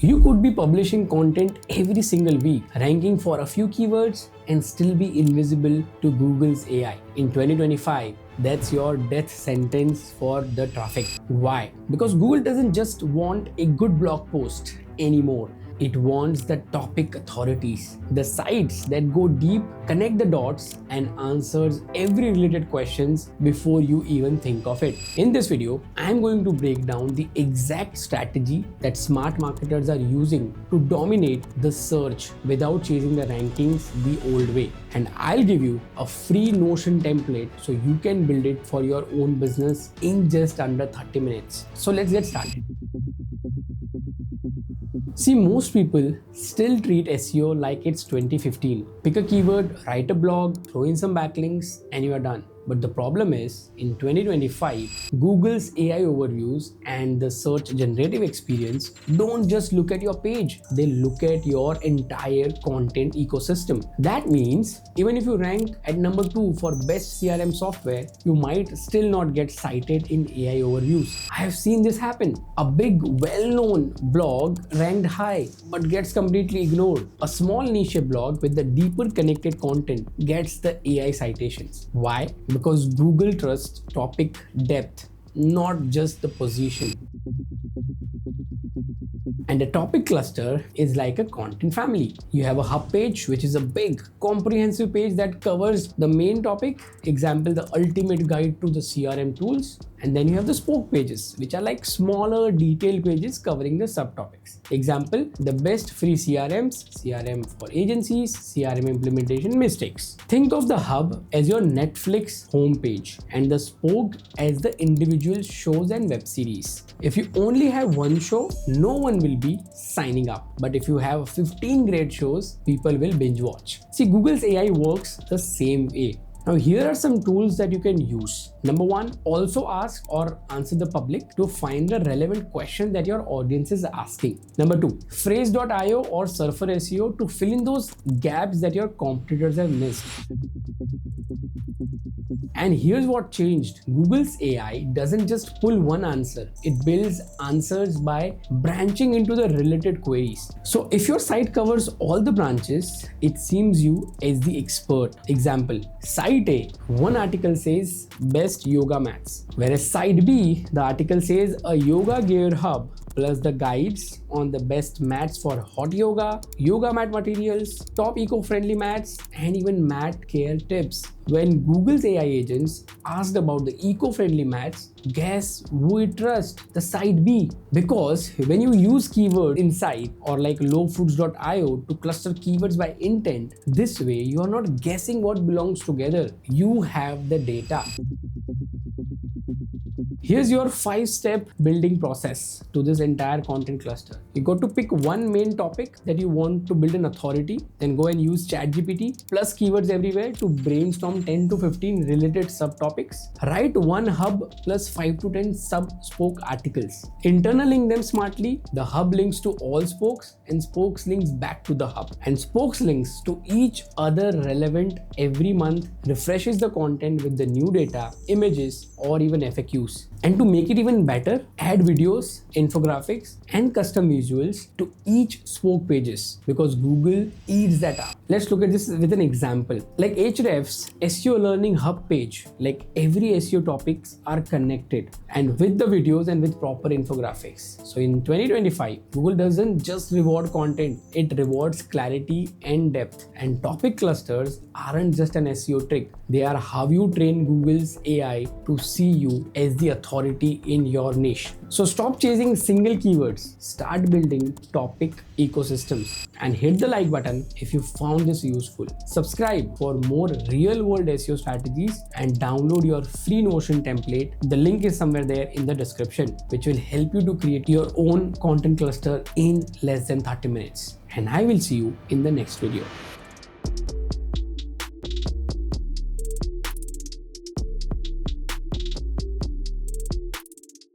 You could be publishing content every single week, ranking for a few keywords and still be invisible to Google's AI. In 2025, that's your death sentence for the traffic. Why? Because Google doesn't just want a good blog post anymore. It wants the topic authorities, the sites that go deep, connect the dots, and answers every related questions before you even think of it. In this video, I'm going to break down the exact strategy that smart marketers are using to dominate the search without chasing the rankings the old way. And I'll give you a free Notion template so you can build it for your own business in just under 30 minutes. So let's get started. See, most people still treat SEO like it's 2015. Pick a keyword, write a blog, throw in some backlinks, and you are done. But the problem is, in 2025, Google's AI overviews and the search generative experience don't just look at your page, they look at your entire content ecosystem. That means, even if you rank at number 2 for best CRM software, you might still not get cited in AI overviews. I have seen this happen. A big, well-known blog ranked high, but gets completely ignored. A small niche blog with the deeper connected content gets the AI citations. Why? Because Google trusts topic depth, not just the position. And a topic cluster is like a content family. You have a hub page, which is a big, comprehensive page that covers the main topic, example, the ultimate guide to the CRM tools. And then you have the spoke pages, which are like smaller, detailed pages covering the subtopics. Example, the best free CRMs, CRM for agencies, CRM implementation mistakes. Think of the hub as your Netflix homepage and the spoke as the individual shows and web series. If you only have one show, no one will be signing up. But if you have 15 great shows, people will binge watch. See, Google's AI works the same way. Now, here are some tools that you can use. Number 1, also ask or answer the public to find the relevant question that your audience is asking. Number 2, phrase.io or Surfer SEO to fill in those gaps that your competitors have missed. And here's what changed. Google's AI doesn't just pull one answer. It builds answers by branching into the related queries. So if your site covers all the branches, it seems you as the expert. Example, Site A, one article says best yoga mats, whereas Site B, the article says a yoga gear hub plus the guides on the best mats for hot yoga, yoga mat materials, top eco-friendly mats, and even mat care tips. When Google's AI agents asked about the eco-friendly mats, guess who it trusts? The Site B. Because when you use keyword insight or like lowfoods.io to cluster keywords by intent, this way you are not guessing what belongs together. You have the data. Here's your 5-step building process to this entire content cluster. You got to pick one main topic that you want to build an authority, then go and use ChatGPT plus keywords everywhere to brainstorm 10 to 15 related subtopics. Write one hub plus 5 to 10 sub-spoke articles. Interlink them smartly. The hub links to all spokes and spokes links back to the hub. And spokes links to each other relevant every month, refreshes the content with the new data, images, or even FAQs. And to make it even better, add videos, infographics, and custom visuals to each spoke pages because Google eats that up. Let's look at this with an example. Like Ahrefs SEO Learning Hub page, like every SEO topics are connected and with the videos and with proper infographics. So in 2025, Google doesn't just reward content, it rewards clarity and depth. And topic clusters aren't just an SEO trick. They are how you train Google's AI to see you as the authority in your niche. So stop chasing single keywords, start building topic ecosystems, and hit the like button if you found this useful. Subscribe for more real-world SEO strategies and download your free Notion template. The link is somewhere there in the description, which will help you to create your own content cluster in less than 30 minutes. And I will see you in the next video.